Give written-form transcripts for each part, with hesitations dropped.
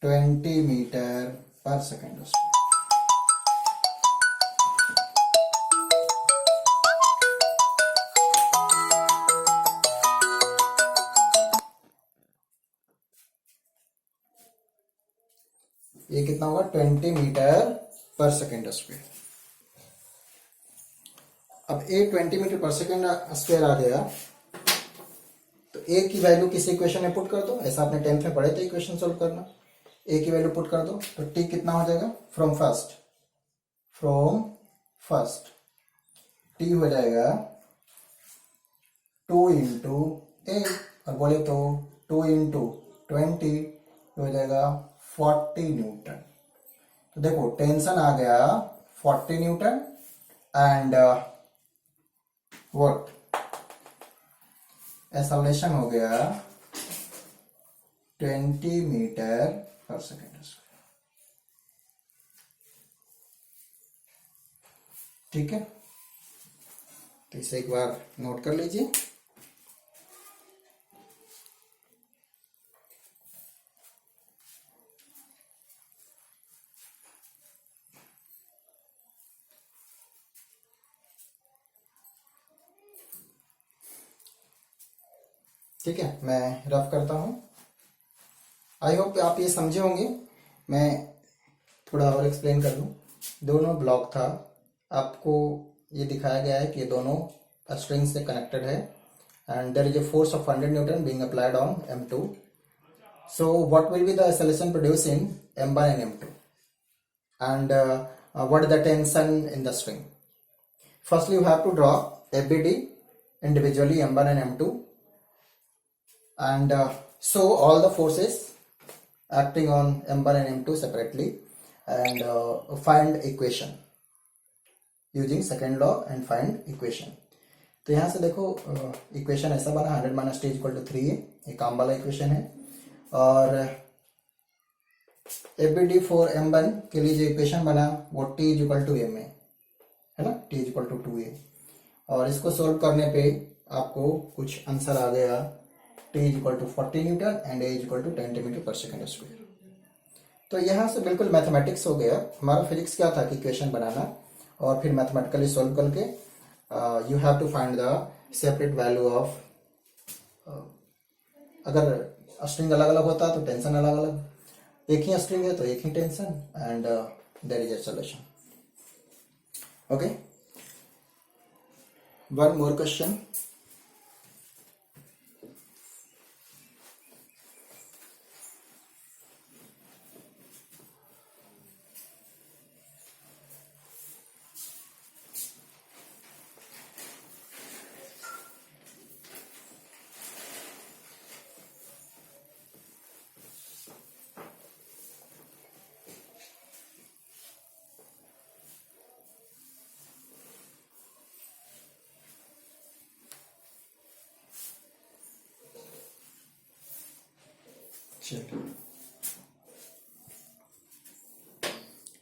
20 metre पर second square. ये कितना होगा 20 मीटर पर सेकेंड स्क्वायर। अब ए 20 मीटर पर सेकेंड स्क्वायर आ गया तो ए की वैल्यू किस इक्वेशन में पुट कर दो, ऐसा आपने 10th में पढ़े थे इक्वेशन सोल्व करना। ए की वैल्यू पुट कर दो तो टी कितना हो जाएगा फ्रॉम फर्स्ट टी हो जाएगा 2 इंटू ए, और बोले तो 2 इंटू 20 हो जाएगा 40 न्यूटन। तो देखो टेंशन आ गया 40 न्यूटन एंड व्हाट एक्सेलरेशन हो गया 20 मीटर पर सेकेंड। ठीक है, तो इसे एक बार नोट कर लीजिए। ठीक है, मैं रफ करता हूं। आई होप आप ये समझे होंगे। मैं थोड़ा और एक्सप्लेन कर दूं। दोनों ब्लॉक था, आपको ये दिखाया गया है कि ये दोनों स्ट्रिंग से कनेक्टेड है and there is a force of 100 newton being applied on M2. So what will be the acceleration produced in M1 and M2 and what is the tension in the string? Firstly you have to draw FBD individually M1 and M2 and show all the forces acting on M1 and M2 separately and find equation using second law and find equation. तो यहाँ से देखो equation ऐसा बना 100 minus T equal to 3 है, ये काम वाला इक्वेशन है। और एबीडी फॉर M1 के लिए जो इक्वेशन बना वो T is equal to M है ना, T is equal to 2a। और इसको सोल्व करने पे आपको कुछ आंसर आ गया T is equal to 40 newton and A is equal to 10 metre पर सेकेंड स्क्वायर। तो यहाँ से बिल्कुल मैथमेटिक्स हो गया। हमारा फिजिक्स क्या था कि इक्वेशन बनाना और फिर मैथमेटिकली सोल्व करके you have to find the separate value of, अगर स्ट्रिंग अलग अलग होता तो टेंशन अलग अलग, एक ही स्ट्रिंग है तो एक ही tension and there is a solution. Okay, one more question.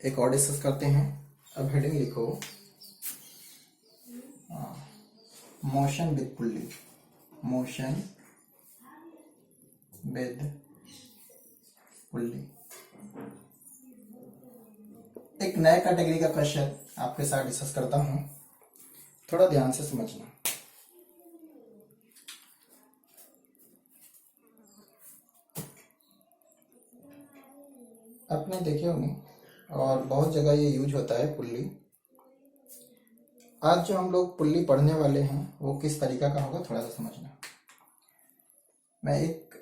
एक और डिस्कस करते हैं। अब हेडिंग लिखो motion with pulley, motion with pulley. एक नए कैटेगरी का क्वेश्चन आपके साथ डिस्कस करता हूं, थोड़ा ध्यान से समझना। आपने देखे होंगे और बहुत जगह ये यूज होता है पुल्ली। आज जो हम लोग पुल्ली पढ़ने वाले हैं वो किस तरीका का होगा थोड़ा सा समझना। मैं एक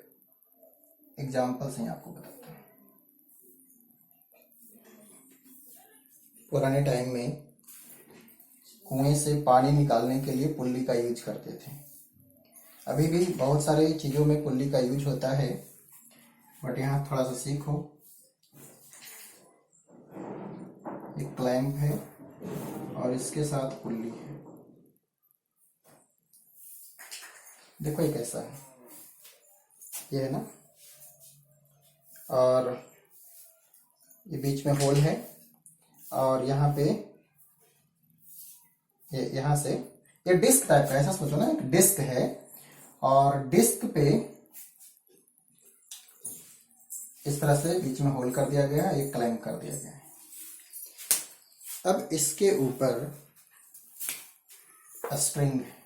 एग्जांपल से आपको बताता हूँ। पुराने टाइम में कुएं से पानी निकालने के लिए पुल्ली का यूज करते थे। अभी भी बहुत सारे चीजों में पुल्ली का यूज होता है, बट यहाँ थोड़ा सा सीखो। एक क्लैंप है और इसके साथ पुल्ली है। देखो ये कैसा है, ये है ना, और ये बीच में होल है और यहाँ पे ये यहाँ से ये डिस्क टाइप का, ऐसा सोचो ना, एक डिस्क है और डिस्क पे इस तरह से बीच में होल कर दिया गया है, एक क्लैंप कर दिया गया है। अब इसके ऊपर स्ट्रिंग है,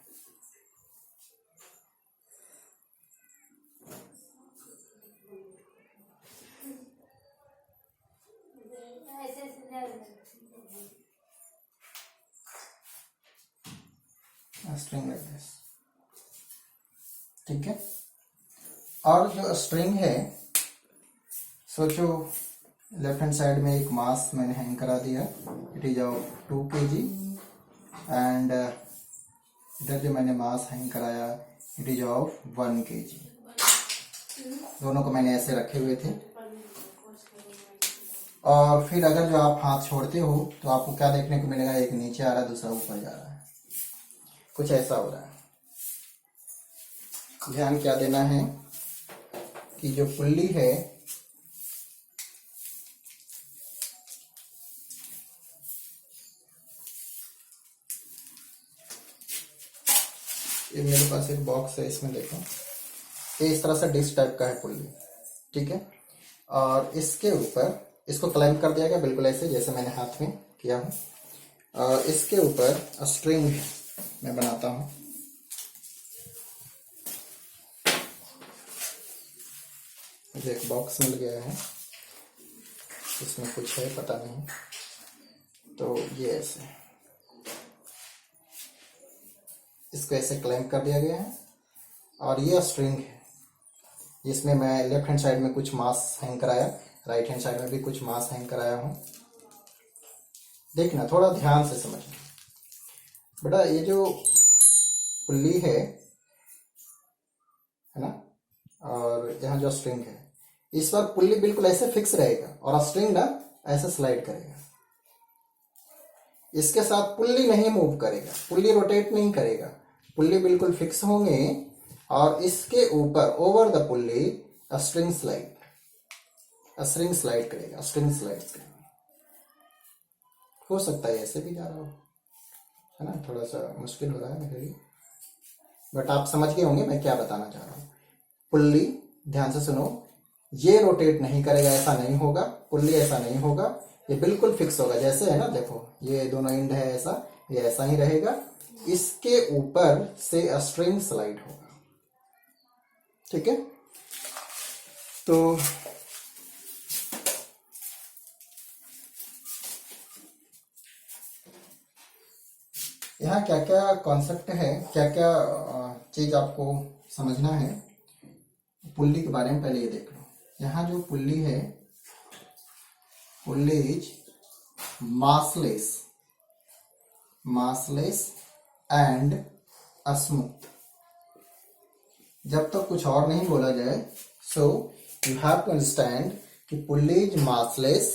स्ट्रिंग लाइक दिस, ठीक है। और जो स्ट्रिंग है, सोचो लेफ्ट हैंड साइड में एक मास मैंने हैंग करा दिया, it is of 2 kg and इधर जो मैंने मास हैंग कराया इट इज ऑफ 1 kg। दोनों को मैंने ऐसे रखे हुए थे। और फिर अगर जो आप हाथ छोड़ते हो तो आपको क्या देखने को मिलेगा, एक नीचे आ रहा है, दूसरा ऊपर जा रहा है, कुछ ऐसा हो रहा है। ध्यान क्या देना है कि जो पुल्ली है ये मेरे पास एक बॉक्स है, इसमें देखो ये इस तरह से डिस्क टाइप का है पुल्ली, ठीक है। और इसके ऊपर इसको क्लैंप कर दिया गया बिल्कुल ऐसे जैसे मैंने हाथ में किया हूँ। और इसके ऊपर स्ट्रिंग मैं बनाता हूँ। मुझे एक बॉक्स मिल गया है, इसमें कुछ है पता नहीं, तो ये ऐसे इसको ऐसे क्लैंप कर दिया गया है। और ये स्ट्रिंग है, जिसमें मैं लेफ्ट हैंड साइड में कुछ मास हैंग कराया, राइट हैंड साइड में भी कुछ मास हैंग कराया हूँ। देखना, थोड़ा ध्यान से समझना बेटा। ये जो पुल्ली है ना, और यहाँ जो स्ट्रिंग है, इस बार पुल्ली बिल्कुल ऐसे फिक्स रहेगा और स्ट्रिंग ना ऐसे स्लाइड करेगा। इसके साथ पुल्ली नहीं मूव करेगा, पुल्ली रोटेट नहीं करेगा, पुल्ली बिल्कुल फिक्स होंगे। और इसके ऊपर over the pulley string slide करेगा, स्ट्रिंग स्लाइड करेगा। हो सकता है ऐसे भी जा रहा हो, है ना, थोड़ा सा मुश्किल हो रहा है मेरे लिए, बट आप समझ गए होंगे मैं क्या बताना चाह रहा हूँ। पुल्ली, ध्यान से सुनो, ये रोटेट नहीं करेगा, ऐसा नहीं होगा, पुल्ली ऐसा नहीं होगा, ये बिल्कुल फिक्स होगा जैसे है ना, देखो ये दोनों एंड है ऐसा, ये ऐसा ही रहेगा। इसके ऊपर से स्ट्रिंग स्लाइड होगा, ठीक है। तो यहाँ क्या क्या कॉन्सेप्ट है, क्या क्या चीज आपको समझना है पुल्ली के बारे में, पहले ये देख लो। यहाँ जो पुल्ली है, pulley is massless and smooth. जब तक कुछ और नहीं बोला जाए, so you have to understand कि pulley is massless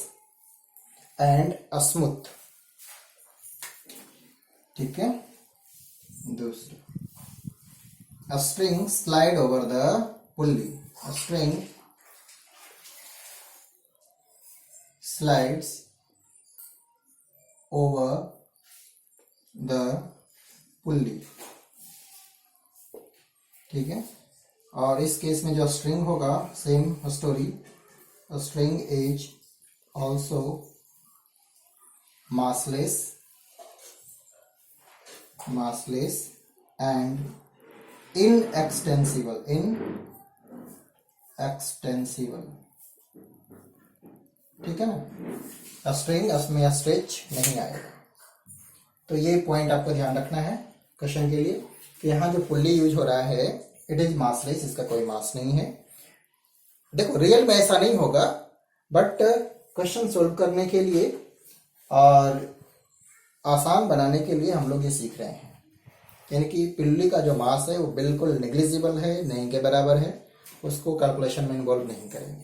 and smooth, ठीक है। दूसरी, a string slide over the pulley, a string slides over the pulley, ठीक है। और इस केस में जो स्ट्रिंग होगा, same story, string is also massless and inextensible, ठीक है ना। स्ट्रिंग में स्ट्रेच नहीं आएगा। तो ये पॉइंट आपको ध्यान रखना है क्वेश्चन के लिए कि यहाँ जो पुल्ली यूज हो रहा है इट इज massless, इसका कोई मास नहीं है। देखो रियल में ऐसा नहीं होगा, बट क्वेश्चन सोल्व करने के लिए और आसान बनाने के लिए हम लोग ये सीख रहे हैं। यानी कि पुल्ली का जो मास है वो बिल्कुल नेग्लिजिबल है, नहीं के बराबर है, उसको कैलकुलेशन में इन्वॉल्व नहीं करेंगे।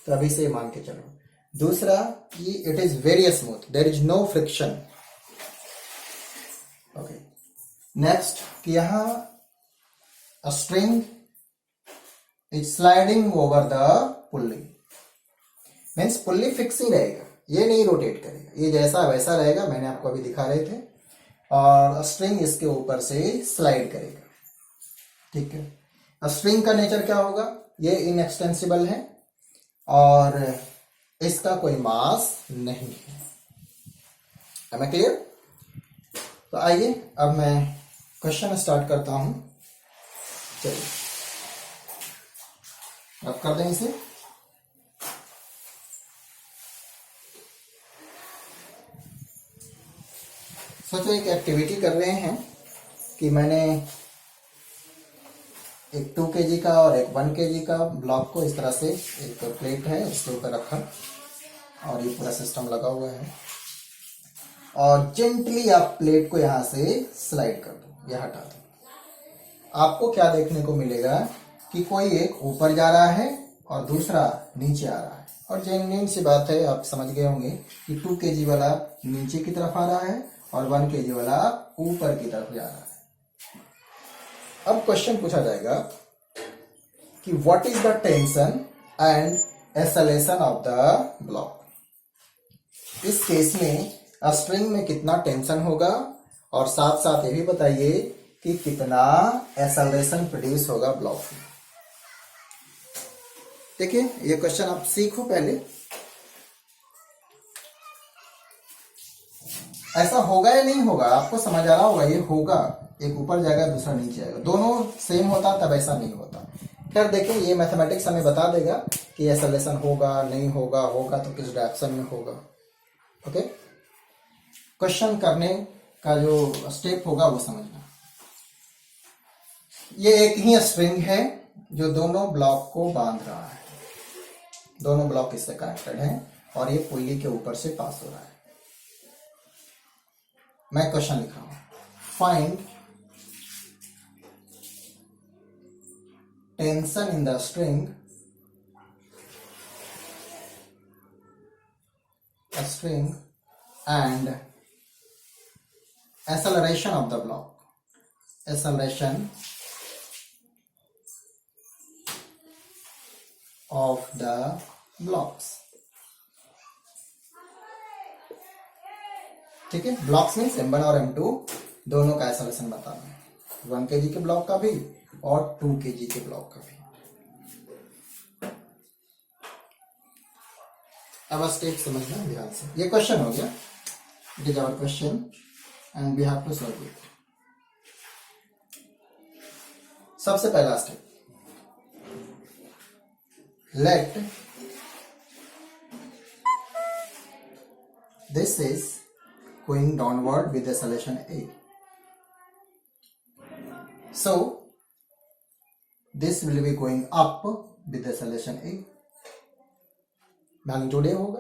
तो अभी से मान के चलो। दूसरा कि it is very smooth, there is no friction. Okay, next कि यहाँ string is sliding over the pulley, means pulley fix ही रहेगा, ये नहीं रोटेट करेगा, ये जैसा वैसा रहेगा, मैंने आपको अभी दिखा रहे थे। और स्ट्रिंग इसके ऊपर से स्लाइड करेगा, ठीक है। स्ट्रिंग का नेचर क्या होगा, ये इनएक्सटेंसिबल है और इसका कोई मास नहीं है। मैं क्लियर? तो आइए अब मैं क्वेश्चन स्टार्ट करता हूं। चलिए अब कर दें इसे। सोचो एक एक्टिविटी कर रहे हैं कि मैंने एक 2 kg का और एक 1 kg का ब्लॉक को इस तरह से, एक प्लेट है उसके ऊपर रखा और ये पूरा सिस्टम लगा हुआ है, और जेंटली आप प्लेट को यहां से स्लाइड कर दो या हटा दो। आपको क्या देखने को मिलेगा कि कोई एक ऊपर जा रहा है और दूसरा नीचे आ रहा है। और जेन्युइन सी बात है, आप समझ गए होंगे कि 2 kg वाला नीचे की तरफ आ रहा है और 1 kg वाला ऊपर की तरफ जा रहा है। अब क्वेश्चन पूछा जाएगा कि what is the tension and acceleration of the block. इस केस में स्ट्रिंग में कितना टेंशन होगा और साथ साथ ये भी बताइए कि कितना एक्सेलरेशन प्रोड्यूस होगा ब्लॉक में। देखिए ये क्वेश्चन आप सीखो पहले। ऐसा होगा या नहीं होगा आपको समझ आ रहा होगा। ये होगा, एक ऊपर जाएगा दूसरा नीचे आएगा, दोनों सेम होता तब ऐसा नहीं होता। खैर देखिए ये मैथमेटिक्स हमें बता देगा कि एक्सेलरेशन होगा नहीं होगा, होगा तो किस डायरेक्शन में होगा। ओके, क्वेश्चन करने का जो स्टेप होगा वो समझना। ये एक ही स्ट्रिंग है जो दोनों ब्लॉक को बांध रहा है, दोनों ब्लॉक इससे कनेक्टेड हैं और ये पुल्ली के ऊपर से पास हो रहा है। मैं क्वेश्चन लिख रहा हूं, find tension in the string and acceleration of the block, acceleration of the blocks। ठीक है, ब्लॉक्स मीन्स M1 और M2 दोनों का एक्सेलरेशन बताना है, 1 kg के ब्लॉक का भी और 2 kg के ब्लॉक का भी। अब स्टेप समझना ध्यान से। ये क्वेश्चन हो गया, it is our question and we have to solve it. सबसे पहला step, let this is going downward with acceleration A, so this will be going up with acceleration A। Magnitude A होगा।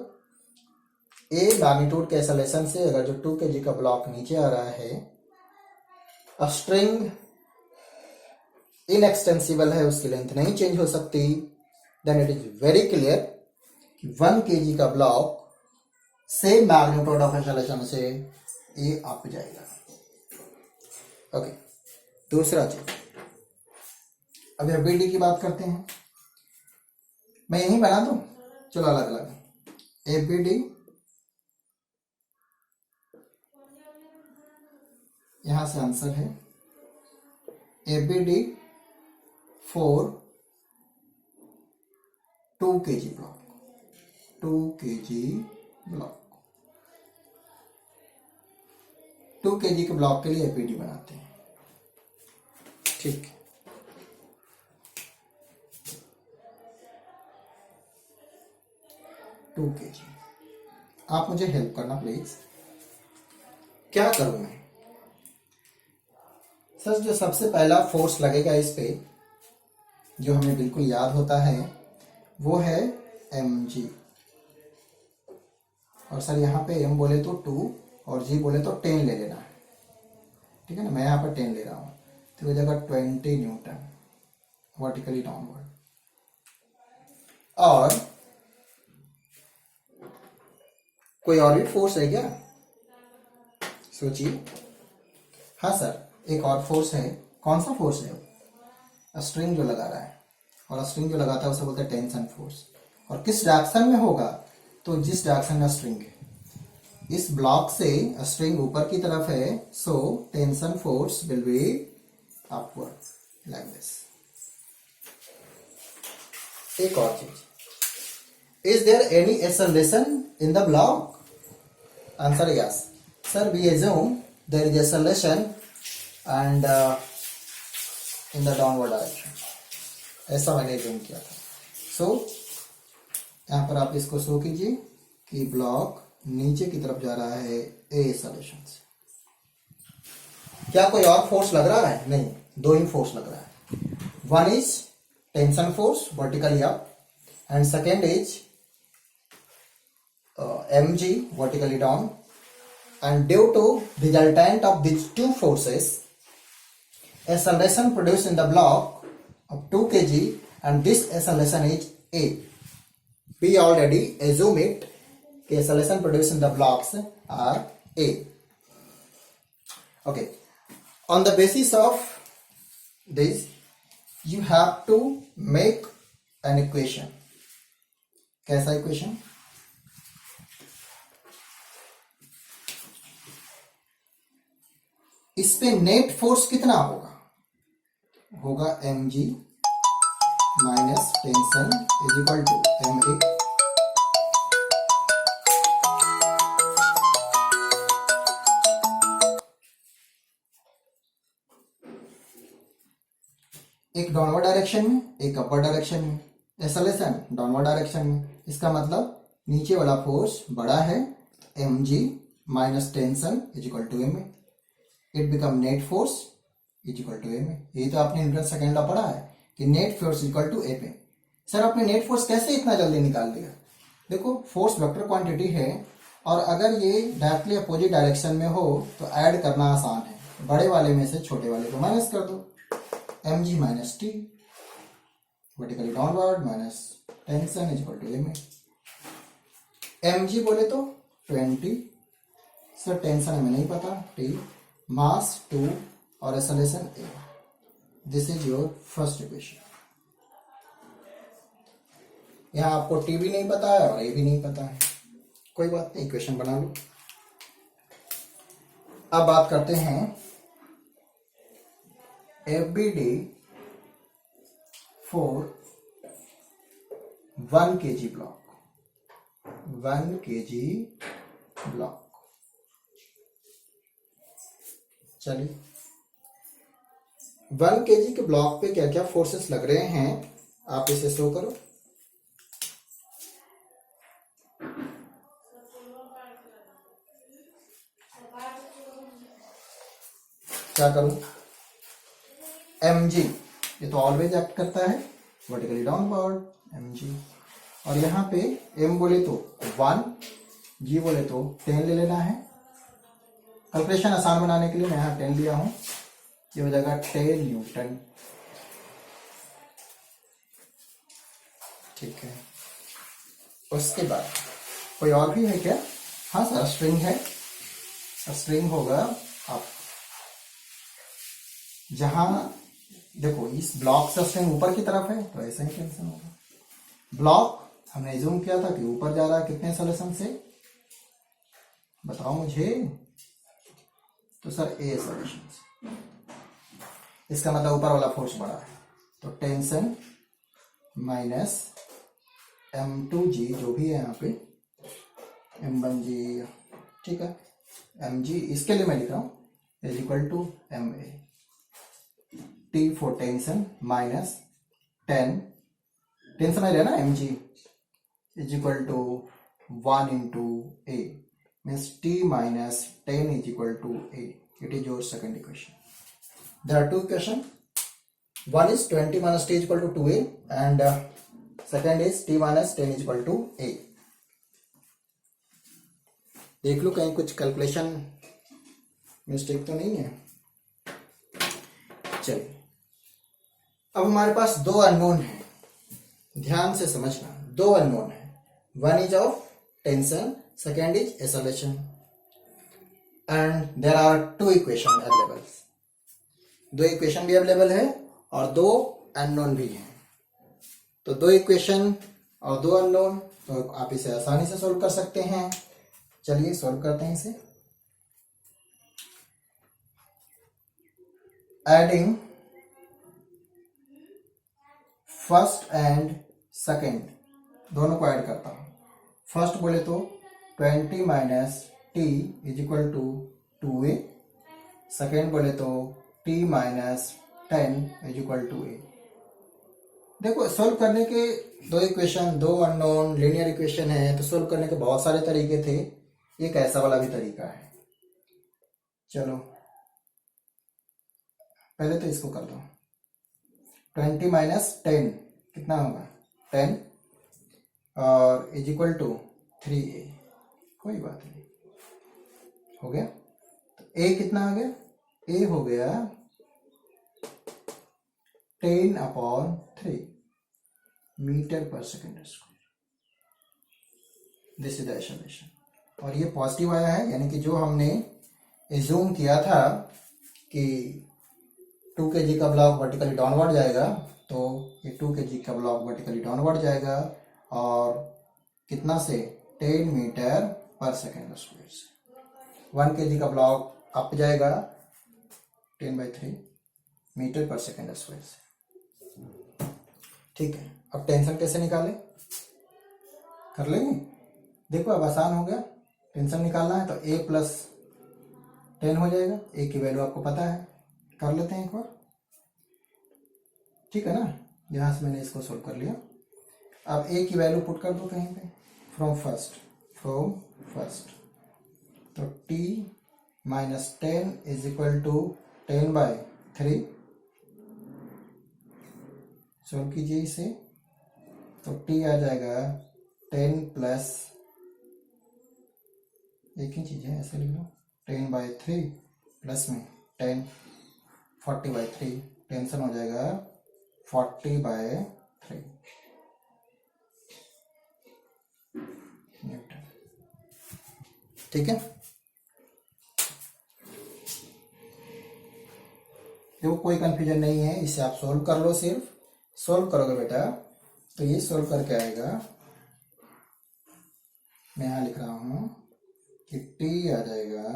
A magnitude के acceleration से अगर जो 2 kg का block नीचे आ रहा है, स्ट्रिंग इनएक्सटेंसिबल है, उसकी लेंथ नहीं चेंज हो सकती, then it is very clear कि 1 kg का ब्लॉक से मैग्नीट्यूड ऑफ एक्सेलरेशन से A अप जाएगा। ओके, दूसरा चीज, अब BD की बात करते हैं। मैं यही बना दूं, चलो अलग अलग। ABD यहां से आंसर है ABD for 2 kg block, 2 kg block, 2 kg के ब्लॉक के लिए ABD बनाते हैं। ठीक, टू kg। आप मुझे हेल्प करना प्लीज। क्या करूं मैं? सर जो सबसे पहला फोर्स लगेगा इस पे, जो हमें बिल्कुल याद होता है, वो है mg। और सर यहाँ पे m बोले तो 2 और g बोले तो 10 ले लेना है, ठीक है ना। मैं यहाँ पर 10 ले रहा हूं, तो हो जाएगा 20 न्यूटन वर्टिकली डाउनवर्ड। और कोई और भी फोर्स है क्या? सोचिए। हाँ सर, एक और फोर्स है। कौन सा फोर्स है? वो स्ट्रिंग जो लगा रहा है, और स्ट्रिंग जो लगाता है उसे बोलते हैं टेंशन फोर्स। और किस डायरेक्शन में होगा? तो जिस डायरेक्शन में स्ट्रिंग है, इस ब्लॉक से स्ट्रिंग ऊपर की तरफ है, so tension force will be upward like this. एक और चीज, Is there any acceleration in the block? Answer yes. Sir, we assume there is acceleration and in the downward direction. ऐसा मैंने assume किया था. So यहाँ पर आप इसको शो कीजिए कि ब्लॉक नीचे की तरफ जा रहा है ए एक्सेलरेशन से. क्या कोई और फोर्स लग रहा है? नहीं, दो ही फोर्स लग रहा है. One is tension force vertically up and second is mg vertically down, and due to resultant of these two forces, acceleration produced in the block of 2 kg, and this acceleration is a. We already assume it कि acceleration produced in the blocks are a. Okay, on the basis of this you have to make an equation. कैसा equation? इस पे net force कितना होगा? होगा mg minus tension is equal to ma. एक downward direction में, एक upper direction में. एक्सेलरेशन डाउनवर्ड डायरेक्शन में. इसका मतलब नीचे वाला फोर्स बड़ा है, mg minus tension is equal to ma. It become net force is equal to ma. यही तो आपने न्यूटन सेकेंड लॉ पढ़ा है कि net force equal to a पे. सर आपने नेट फोर्स कैसे इतना जल्दी निकाल दिया? देखो, फोर्स वेक्टर क्वांटिटी है और अगर ये डायरेक्टली अपोजिट डायरेक्शन में हो तो ऐड करना आसान है. बड़े वाले में से छोटे वाले को माइनस कर दो. mg minus T vertically downward minus tension is equal to ma. mg बोले तो 20. सर टेंशन हमें नहीं पता, t, मास 2 और acceleration a. This is your first equation. यहां आपको t भी नहीं पता है और a भी नहीं पता है. कोई बात नहीं, इक्वेशन बना लो. अब बात करते हैं FBD for 1 kg block. 1 kg block. चलिए, 1 kg के ब्लॉक पे क्या क्या फोर्सेस लग रहे हैं आप इसे शो करो. क्या करूं? mg ये तो ऑलवेज एक्ट करता है वर्टिकली डाउनवर्ड, mg. और यहाँ पे m बोले तो 1, g बोले तो 10 ले लेना है. कैलकुलेशन आसान बनाने के लिए मैं यहाँ 10 लिया हूं. ये हो जाएगा 10 न्यूटन. ठीक है. उसके बाद कोई और भी है क्या? हाँ सर, स्ट्रिंग है. स्ट्रिंग होगा आप जहां देखो इस ब्लॉक से स्ट्रिंग ऊपर की तरफ है तो ऐसा ही टेंशन होगा. ब्लॉक हमने जूम किया था कि ऊपर जा रहा है कितने एक्सेलरेशन से, बताओ मुझे. तो सर ए एक्सेलरेशन से. इसका मतलब ऊपर वाला फोर्स बड़ा है तो टेंशन माइनस m2g जो भी है यहाँ पे m1g. ठीक है, mg इसके लिए मैं लिख रहा हूं is equal to ma. T for tension minus 10 tension है ना mg is equal to 1 into a means T minus 10 is equal to a. It is your second equation. There are two equations. One is 20 minus T is equal to 2a and second is T minus 10 is equal to a. देख लो कहीं कुछ calculation mistake तो नहीं है. चलिए, अब हमारे पास दो अननोन है. ध्यान से समझना, दो अननोन है. One is of tension, second is acceleration, and there are two equation available. दो इक्वेशन भी अवेलेबल है और दो अननोन भी हैं. तो दो इक्वेशन और दो अननोन, तो आप इसे आसानी से सॉल्व कर सकते हैं. चलिए सॉल्व करते हैं इसे. एडिंग फर्स्ट एंड सेकेंड दोनों को ऐड करता हूँ। फर्स्ट बोले तो 20 minus t is equal to 2a। Second बोले तो t minus 10 is equal to a। देखो सोल्व करने के दो इक्वेशन, दो अननोन लीनियर इक्वेशन है, तो सोल्व करने के बहुत सारे तरीके थे। एक ऐसा वाला भी तरीका है। चलो पहले तो इसको कर दो। 20 माइनस 10 कितना होगा 10 और इज इक्वल टू 3a। कोई बात नहीं, हो गया। तो a कितना आ गया, a हो गया 10/3 मीटर पर second square. This is the solution. और ये पॉजिटिव आया है, यानी कि जो हमने एज्यूम किया था कि 2 kg का ब्लॉक वर्टिकली डाउनवर्ड जाएगा, तो ये 2 kg का ब्लॉक वर्टिकली डाउनवर्ड जाएगा और कितना से 10 मीटर पर सेकेंड स्क्वायर से। 1 kg का ब्लॉक अप जाएगा 10/3 मीटर पर सेकेंड स्क्वायर से। ठीक है, अब टेंशन कैसे निकाले, कर लेंगे। देखो अब आसान हो गया। टेंशन निकालना है तो a प्लस 10 हो जाएगा। a की वैल्यू आपको पता है, कर लेते हैं एक बार। ठीक है ना, यहां से मैंने इसको सोल्व कर लिया। अब a की वैल्यू पुट कर दो कहीं पे, फ्रॉम फर्स्ट। तो t minus 10 is equal to 10/3। Solve कीजिए इसे, तो t आ जाएगा 10 प्लस, एक ही चीज है ऐसे लिख लो, 10/3 प्लस में 10 40/3। टेंशन हो जाएगा 40/3 न्यूटन। ठीक है, देखो कोई कंफ्यूजन नहीं है, इसे आप सोल्व कर लो। सिर्फ सोल्व करोगे बेटा तो ये सोल्व करके आएगा। मैं यहां लिख रहा हूं कि t आ जाएगा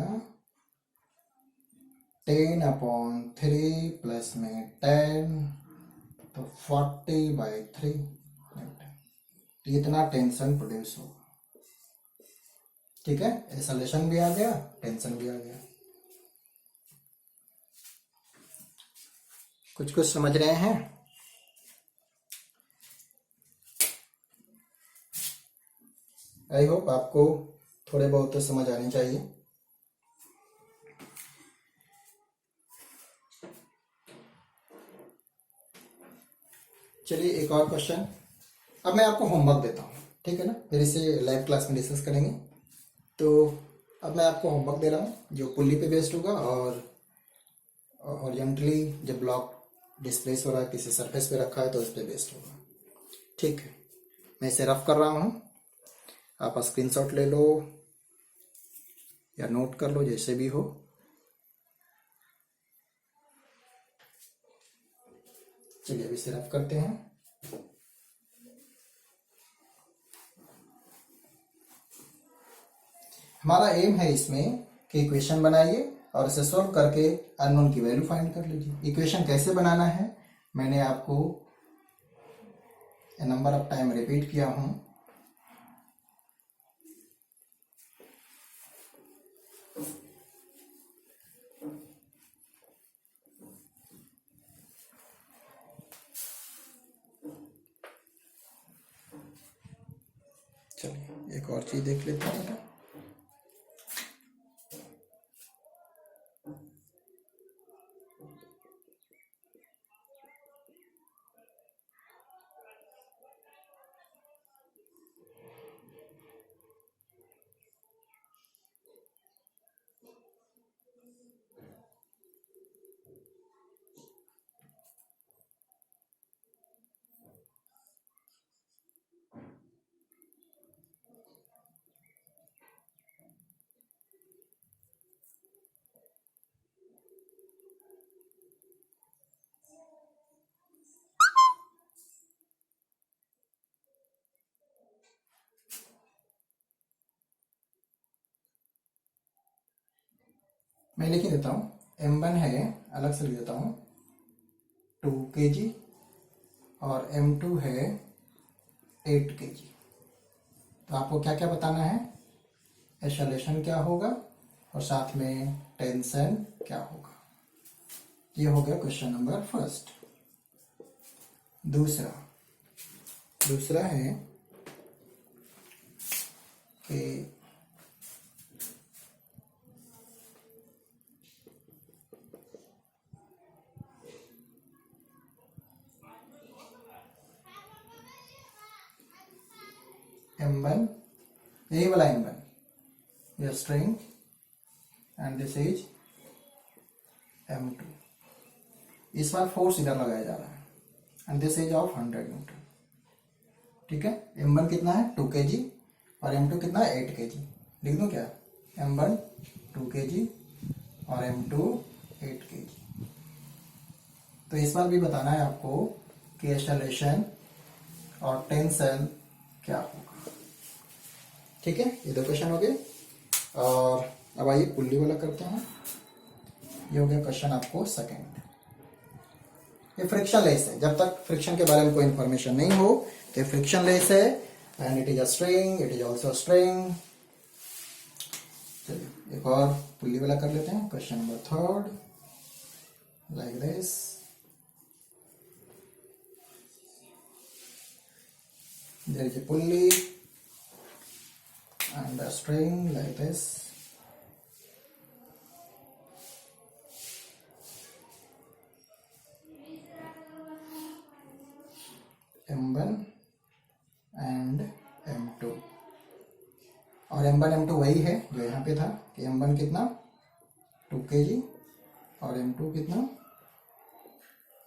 10/3 प्लस में 10, तो 40/3 न्यूटन। इतना टेंशन प्रोड्यूस होगा। ठीक है, एक्सेलरेशन भी आ गया, टेंशन भी आ गया। कुछ कुछ समझ रहे हैं? आई होप आपको थोड़े बहुत तो समझ आने चाहिए। चलिए एक और क्वेश्चन। अब मैं आपको होमवर्क देता हूँ, ठीक है ना, फिर इसे लाइव क्लास में डिस्कस करेंगे। तो अब मैं आपको होमवर्क दे रहा हूँ जो पुल्ली पे बेस्ड होगा और हॉरिजॉन्टली जब ब्लॉक डिस्प्लेस हो रहा है किसी सरफेस पे रखा है तो उस पर बेस्ड होगा। ठीक है, मैं इसे रफ कर रहा हूँ, आप स्क्रीनशॉट ले लो या नोट कर लो, जैसे भी हो। चलिए अब इसे रफ करते हैं। हमारा एम है इसमें कि इक्वेशन बनाइए और इसे सॉल्व करके अननोन की वैल्यू फाइंड कर लीजिए। इक्वेशन कैसे बनाना है मैंने आपको नंबर ऑफ टाइम रिपीट किया हूं। चलिए एक और चीज देख लेते हैं। मैं लिख देता हूं, m1 है, अलग से लिख देता हूं 2 kg और m2 है 8 kg। तो आपको क्या क्या बताना है, एक्सेलरेशन क्या होगा और साथ में टेंशन क्या होगा। ये हो गया क्वेश्चन नंबर फर्स्ट। दूसरा है कि M1, यही वाला M1, ये string and this is M2। इस बार फोर्स इधर लगाया जा रहा है and this is of 100 Newton. ठीक है, M1 कितना है 2 kg और M2 कितना है 8 kg। लिख दूं क्या, M1 2 kg और M2 8 kg। तो इस बार भी बताना है आपको कि एक्सेलरेशन और टेंशन क्या होगा। ठीक है, ये दो क्वेश्चन हो गए। और अब आइए पुल्ली वाला करते हैं। ये हो गया क्वेश्चन आपको सेकंड। ये फ्रिक्शन लेस है, जब तक फ्रिक्शन के बारे में कोई इंफॉर्मेशन नहीं हो तो फ्रिक्शन लेस है and it is a string, it is also string. चलिए एक और पुल्ली वाला कर लेते हैं। Question number third, like this. There is a pulley and a string like this. M1 and M2 और M1 M2 वही है जो यहाँ पे था कि M1 कितना 2 kg और M2 कितना,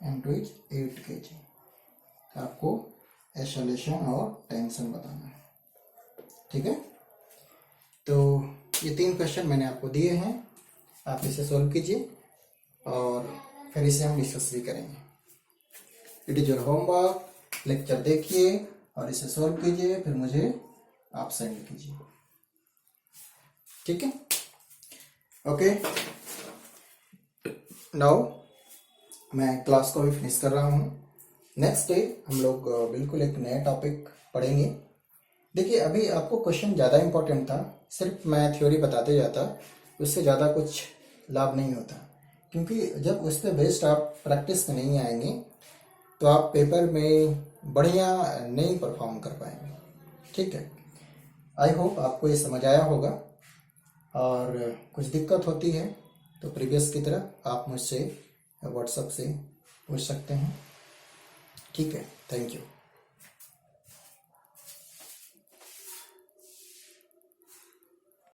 M2 इज 8 kg। तो आपको एक्सेलरेशन और टेंशन बताना है। ठीक है, तो ये 3 क्वेश्चन मैंने आपको दिए हैं, आप इसे सॉल्व कीजिए और फिर इसे हम डिस्कस भी करेंगे। It is your homework, lecture देखिए और इसे सॉल्व कीजिए, फिर मुझे आप सेंड कीजिए। ठीक है, ओके। नाउ मैं क्लास को भी फिनिश कर रहा हूँ। नेक्स्ट डे हम लोग बिल्कुल एक नया टॉपिक पढ़ेंगे। देखिए अभी आपको क्वेश्चन ज़्यादा इंपॉर्टेंट था, सिर्फ मैं थ्योरी बताते जाता, उससे ज़्यादा कुछ लाभ नहीं होता, क्योंकि जब उस पर बेस्ड आप प्रैक्टिस में नहीं आएंगे तो आप पेपर में बढ़िया नहीं परफॉर्म कर पाएंगे। ठीक है, आई होप आपको ये समझ आया होगा। और कुछ दिक्कत होती है तो प्रीवियस की तरह आप मुझसे व्हाट्सएप से पूछ सकते हैं। ठीक है, थैंक यू।